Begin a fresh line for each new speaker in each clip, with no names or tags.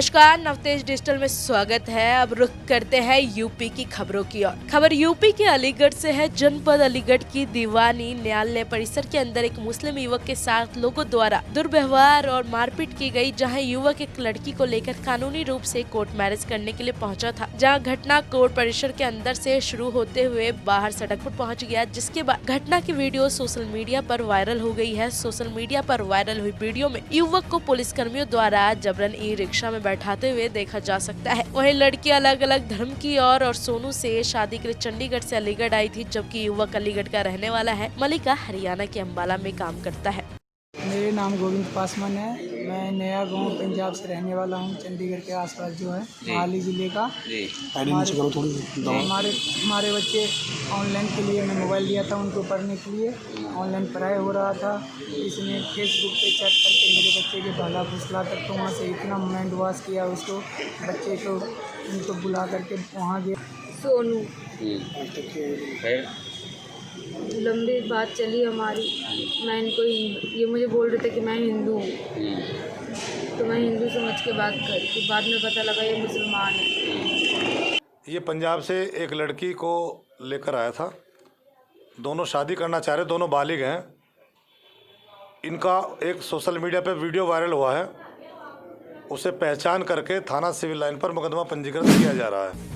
नमस्कार, नवतेज डिजिटल में स्वागत है। अब रुख करते हैं यूपी की खबरों की ओर। खबर यूपी के अलीगढ़ से है। जनपद अलीगढ़ की दीवानी न्यायालय परिसर के अंदर एक मुस्लिम युवक के साथ लोगों द्वारा दुर्व्यवहार और मारपीट की गई, जहां युवक एक लड़की को लेकर कानूनी रूप से कोर्ट मैरिज करने के लिए पहुंचा था। जहां घटना कोर्ट परिसर के अंदर से शुरू होते हुए बाहर सड़क पर पहुंच गया, जिसके बाद घटना की वीडियो सोशल मीडिया पर वायरल हो गई है। सोशल मीडिया पर वायरल हुई वीडियो में युवक को पुलिस कर्मियों द्वारा जबरन ई रिक्शा में बैठाते हुए देखा जा सकता है। वहीं लड़की अलग अलग धर्म की और सोनू से शादी के लिए चंडीगढ़ से अलीगढ़ आई थी, जबकि युवक अलीगढ़ का रहने वाला है। मलिका हरियाणा के अंबाला में काम करता है।
मेरे नाम गोविंद पासवान है। मैं नया गांव पंजाब से रहने वाला हूं, चंडीगढ़ के आसपास जो है मोहाली जिले का। हमारे बच्चे ऑनलाइन के लिए मैं मोबाइल दिया था उनको पढ़ने के लिए। ऑनलाइन पढ़ाई हो रहा था, इसने फेसबुक पे चैट करके मेरे बच्चे के भाला फुसला तक, तो वहाँ से इतना माइंड वॉश किया उसको, बच्चे को उनको बुला करके वहाँ गया।
सोनू लंबी बात चली हमारी। मैं इनको ये मुझे बोल रहे थे कि मैं हिंदू हूँ, तो मैं हिंदू समझ के बात करी, कि बाद में पता लगा ये मुसलमान है।
ये पंजाब से एक लड़की को लेकर आया था। दोनों शादी करना चाह रहे, दोनों बालिग हैं। इनका एक सोशल मीडिया पे वीडियो वायरल हुआ है। उसे पहचान करके थाना सिविल लाइन पर मुकदमा पंजीकृत किया जा रहा है।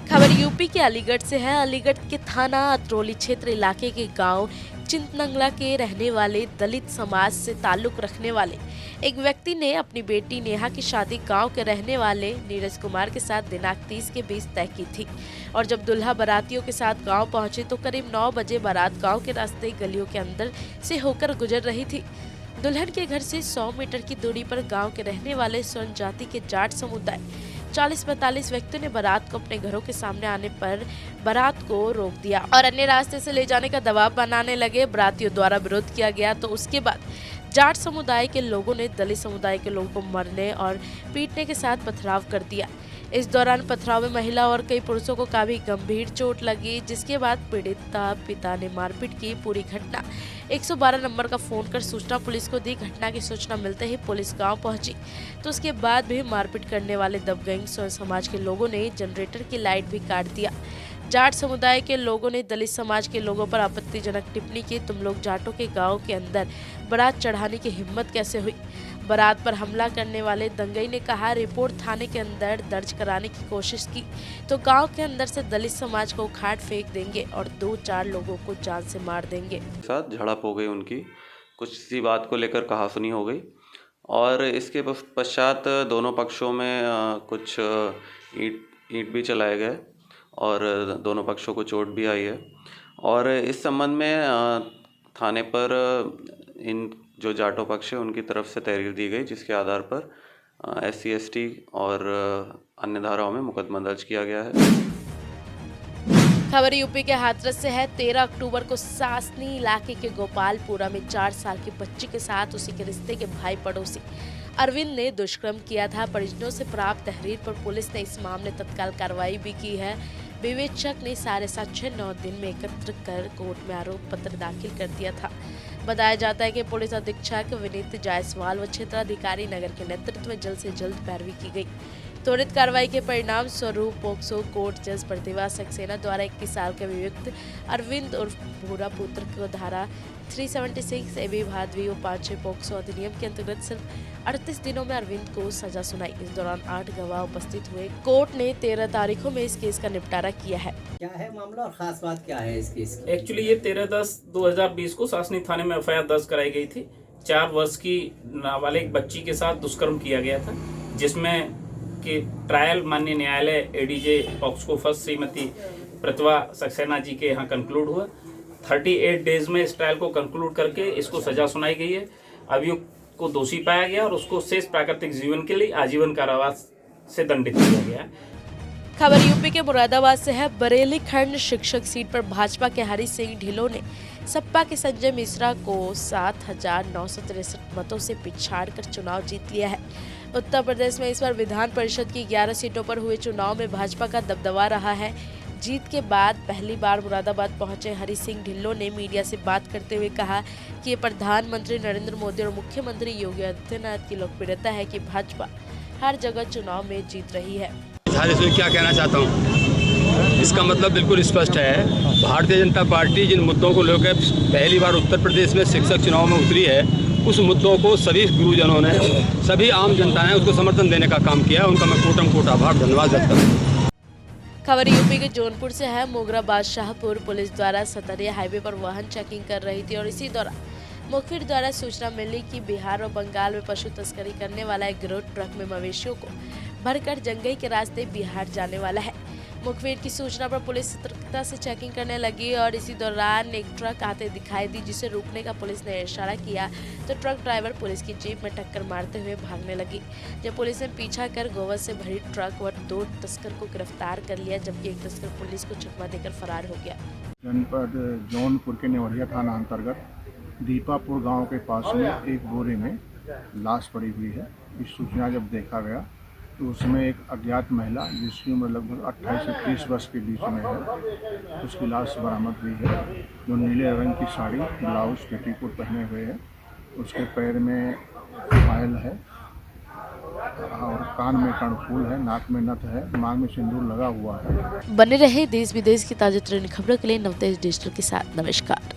खबर यूपी के अलीगढ़ से है। अलीगढ़ के थाना अतरौली क्षेत्र इलाके के गांव चिंतनंगला के रहने वाले दलित समाज से ताल्लुक रखने वाले एक व्यक्ति ने अपनी बेटी नेहा की शादी गांव के रहने वाले नीरज कुमार के साथ दिनांक 30 के बीच तय की थी। और जब दुल्हा बारातियों के साथ गांव पहुंचे तो करीब 9 बजे बारात गांव के रास्ते गलियों के अंदर से होकर गुजर रही थी। दुल्हन के घर से 100 मीटर की दूरी पर गांव के रहने वाले स्वर्ण जाति के जाट समुदाय 40-45 व्यक्तियों ने बारात को अपने घरों के सामने आने पर बारात को रोक दिया और अन्य रास्ते से ले जाने का दबाव बनाने लगे। बारातियों द्वारा विरोध किया गया तो उसके बाद जाट समुदाय के लोगों ने दलित समुदाय के लोगों को मारने और पीटने के साथ पथराव कर दिया। इस दौरान पथराव में महिला और कई पुरुषों को काफी गंभीर चोट लगी, जिसके बाद पीड़िता पिता ने मारपीट की। पूरी घटना 112 नंबर का फोन कर सूचना पुलिस को दी। घटना की सूचना मिलते ही पुलिस गांव पहुंची तो उसके बाद भी मारपीट करने वाले दब गए। स्वयं समाज के लोगों ने जनरेटर की लाइट भी काट दिया। जाट समुदाय के लोगों ने दलित समाज के लोगों पर आपत्तिजनक टिप्पणी की। तुम लोग जाटों के गांव के अंदर बारात चढ़ाने की हिम्मत कैसे हुई? बारात पर हमला करने वाले दंगई ने कहा, रिपोर्ट थाने के अंदर दर्ज कराने की कोशिश की तो गांव के अंदर से दलित समाज को उखाड़ फेंक देंगे और 2-4 लोगों को जान से मार देंगे।
साथ झड़प हो गई उनकी, कुछ सी बात को लेकर कहासुनी हो गई और इसके पश्चात दोनों पक्षों में कुछ ईंट भी चलाए गए और दोनों पक्षों को चोट भी आई है। और इस संबंध में थाने पर इन जो जाटो पक्ष है उनकी तरफ से तहरीर दी गई, जिसके आधार पर SC ST और अन्य धाराओं में मुकदमा दर्ज किया गया है।
खबर यूपी के हाथरस से है। 13 अक्टूबर को सासनी इलाके के गोपालपुरा में 4 साल की बच्ची के साथ उसी के रिश्ते के भाई पड़ोसी अरविंद ने दुष्कर्म किया था। परिजनों से प्राप्त तहरीर पर पुलिस ने इस मामले तत्काल कार्रवाई भी की है। विवेचक ने सारे साक्ष्य 9 दिन में एकत्र कर कोर्ट में आरोप पत्र दाखिल कर दिया था। बताया जाता है कि पुलिस अधीक्षक विनीत जायसवाल व क्षेत्राधिकारी नगर के नेतृत्व में जल्द से जल्द पैरवी की गई। त्वरित कार्रवाई के परिणाम स्वरूप पोक्सो कोर्ट जज प्रतिभा सक्सेना द्वारा 21 साल के अभियुक्त अरविंद उर्फ भूरा पुत्र को धारा 376 एबी भादवी और 5-6 पोक्सो अधिनियम के अंतर्गत सिर्फ 38 दिनों में अरविंद को सजा सुनाई। इस दौरान 8 गवाह उपस्थित हुए। कोर्ट ने 13 तारीखों में इस केस का निपटारा किया है।
क्या है मामला और खास बात क्या है इस केस की?
एक्चुअली ये 13/10/2020 को सासनी थाने में FIR दर्ज कराई गई थी। 4 वर्ष की नाबालिग बच्ची के साथ दुष्कर्म किया गया था, जिसमें कि ट्रायल माननीय न्यायालय ADJ पॉक्सको फर्स्ट श्रीमती प्रतिभा सक्सेना जी के यहाँ कंक्लूड हुआ। 38 डेज में इस ट्रायल को कंक्लूड करके इसको सजा सुनाई गई है। अभियुक्त को दोषी पाया गया और उसको शेष प्राकृतिक जीवन के लिए आजीवन कारावास से दंडित किया गया है।
खबर यूपी के मुरादाबाद से है। बरेली खंड शिक्षक सीट पर भाजपा के हरि सिंह ढिल्लों ने सपा के संजय मिश्रा को 7,963 मतों से पिछाड़कर चुनाव जीत लिया है। उत्तर प्रदेश में इस बार विधान परिषद की 11 सीटों पर हुए चुनाव में भाजपा का दबदबा रहा है। जीत के बाद पहली बार मुरादाबाद पहुंचे हरि सिंह ढिल्लों ने मीडिया से बात करते हुए कहा कि ये प्रधानमंत्री नरेंद्र मोदी और मुख्यमंत्री योगी आदित्यनाथ की लोकप्रियता है कि भाजपा हर जगह चुनाव में जीत रही है।
इसमें क्या कहना चाहता हूँ, इसका मतलब बिल्कुल स्पष्ट है। भारतीय जनता पार्टी जिन मुद्दों को लेकर पहली बार उत्तर प्रदेश में शिक्षक चुनाव में उतरी है, उस मुद्दों को सभी गुरुजनों ने, सभी आम जनता ने उसको समर्थन देने का काम किया है। उनका मैं कोटम कोट आभार धन्यवाद व्यक्त करता हूँ।
खबर यूपी के जौनपुर से है। मोगरा बादशाहपुर पुलिस द्वारा सतरिया हाईवे पर वाहन चेकिंग कर रही थी और इसी दौरान मुखबिर द्वारा सूचना मिली कि बिहार और बंगाल में पशु तस्करी करने वाला एक गिरोह ट्रक में मवेशियों को भरकर जंगई के रास्ते बिहार जाने वाला है। मुखबिर की सूचना पर पुलिस सतर्कता से चेकिंग करने लगी और इसी दौरान एक ट्रक आते दिखाई दी, जिसे रोकने का पुलिस ने इशारा किया तो ट्रक ड्राइवर पुलिस की जीप में टक्कर मारते हुए भागने लगी। जब पुलिस ने पीछा कर गोवध से भरी ट्रक और 2 तस्कर को गिरफ्तार कर लिया, जबकि एक तस्कर पुलिस को चकमा देकर फरार हो गया।
जनपद जौनपुर के नेवरिया थाना अंतर्गत दीपापुर गांव के पास में एक बोरे में लाश पड़ी हुई है। इस सूचना जब देखा गया तो उसमें एक अज्ञात महिला, जिसकी उम्र लगभग 28 से 30 वर्ष के बीच में है, उसकी लाश बरामद हुई है, जो नीले रंग की साड़ी, ब्लाउज, पेटीकोट पहने हुए है। उसके पैर में पायल है और कान में कर्णफूल है, नाक में नथ है, मांग में सिंदूर लगा हुआ है।
बने रहे देश विदेश की ताजा तरीन खबरों के लिए नवतेज डिजिटल के साथ। नमस्कार।